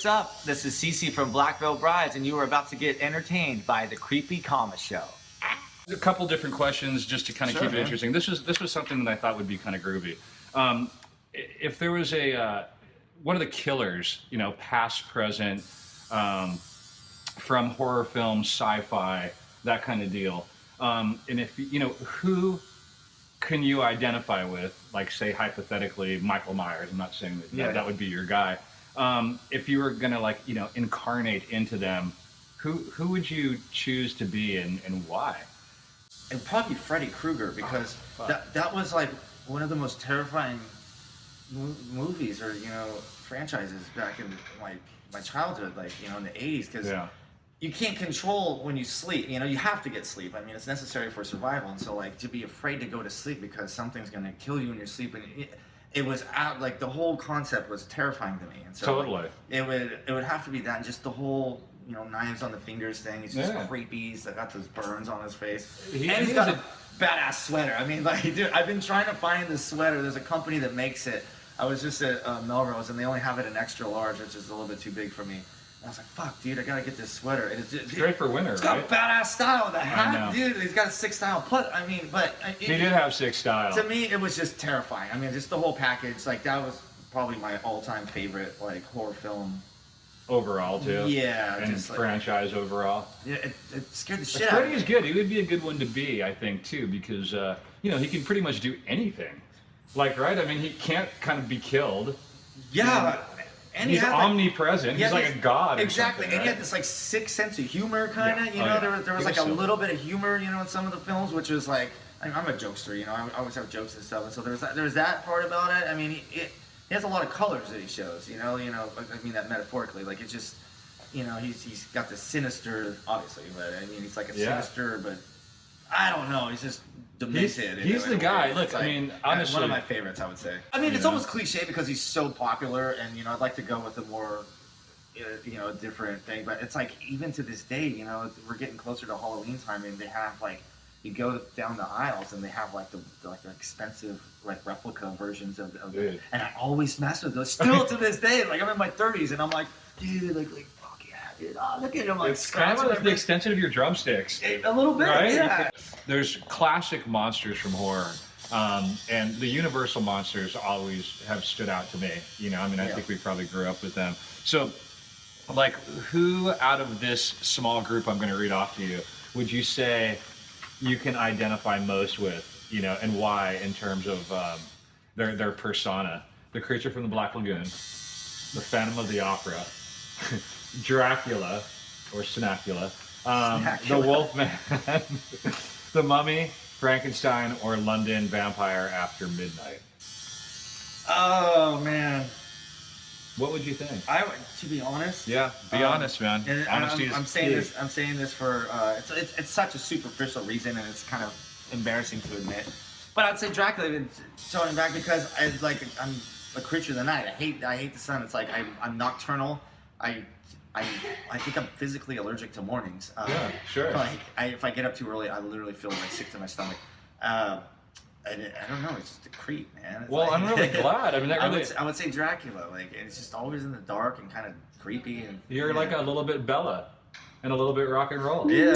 what's up? This is Cece from Black Veil Brides, and you are about to get entertained by the Kreepy Kama Show. A couple different questions just to kind of keep it man. interesting. This was something that I thought would be kind of groovy. If there was a one of the killers, you know, past, present, from horror films, sci-fi, that kind of deal, and if you know, who can you identify with? Like, say hypothetically, Michael Myers. I'm not saying that that would be your guy. If you were gonna, like, you know, incarnate into them, who would you choose to be and why? It would probably be Freddy Krueger, because that was like one of the most terrifying movies, or, you know, franchises back in like my childhood, like, you know, in the 80s, because you can't control when you sleep. You know, you have to get sleep. I mean, it's necessary for survival, and so, like, to be afraid to go to sleep because something's gonna kill you in your sleep, and it was out, like, the whole concept was terrifying to me, and so Totally. it would have to be that, and just the whole, you know, knives on the fingers thing. He's just creepy. He's got those burns on his face. And he's got a badass sweater. I mean, like, dude, I've been trying to find this sweater. There's a company that makes it. I was just at Melrose, and they only have it in extra large, which is a little bit too big for me. And I was like, fuck, dude, I gotta get this sweater. And it's great for winter, It's got badass style. The hat, dude, he's got a 6 style. Plus, I mean, but he did have 6 style. To me, it was just terrifying. I mean, just the whole package. Like, that was probably my all-time favorite, like, horror film. Overall, too. Yeah. And just, like, franchise overall. Yeah, it scared the shit out of me. Freddy is good. He would be a good one to be, I think, too, because, you know, he can pretty much do anything. Like, right? I mean, he can't kind of be killed. Yeah. And he's omnipresent. He's like a god. Exactly. And right? he had this, like, sick sense of humor, kind of. You know, there was like a little bit of humor, you know, in some of the films, which was like, I'm a jokester, you know. I always have jokes and stuff. And so there's that part about it. I mean, he has a lot of colors that he shows, you know. I mean that metaphorically. Like, it's just, you know, he's got this sinister, obviously, but I mean, he's like a sinister, but I don't know. He's just demented. He's the guy. Look, like, I mean, honestly, one of my favorites, I would say. I mean, it's almost cliche because he's so popular, and, you know, I'd like to go with a more, you know, a different thing. But it's like, even to this day, you know, we're getting closer to Halloween time, and they have, like, you go down the aisles and they have like the expensive, like, replica versions of it, and I always mess with those still to this day. Like, I'm in my 30s and I'm like, dude, like fuck yeah, dude. Oh, look at him, like, it's kind of like the extension of your drumsticks. A little bit, right? Yeah. There's classic monsters from horror, and the Universal monsters always have stood out to me. You know, I mean, I think we probably grew up with them. So, like, who out of this small group I'm going to read off to you would you say you can identify most with, you know, and why, in terms of their persona? The Creature from the Black Lagoon, the Phantom of the Opera, Dracula, or Snacula, the Wolfman, the Mummy, Frankenstein, or London Vampire After Midnight. Oh man, what would you think? To be honest. Yeah, be honest, man. And Honesty I'm is saying key. this. I'm saying this for it's such a superficial reason, and it's kind of embarrassing to admit. But I'd say Dracula, even throwing back, because I'm a creature of the night. I hate the sun. It's like I'm nocturnal. I think I'm physically allergic to mornings. Yeah, sure. Like, if I get up too early, I literally feel like sick to my stomach. I don't know. It's just a creep, man. It's well, like, I'm really glad. I mean, that really... I would say Dracula. Like, it's just always in the dark and kind of creepy. And you're like a little bit Bella and a little bit rock and roll. Yeah.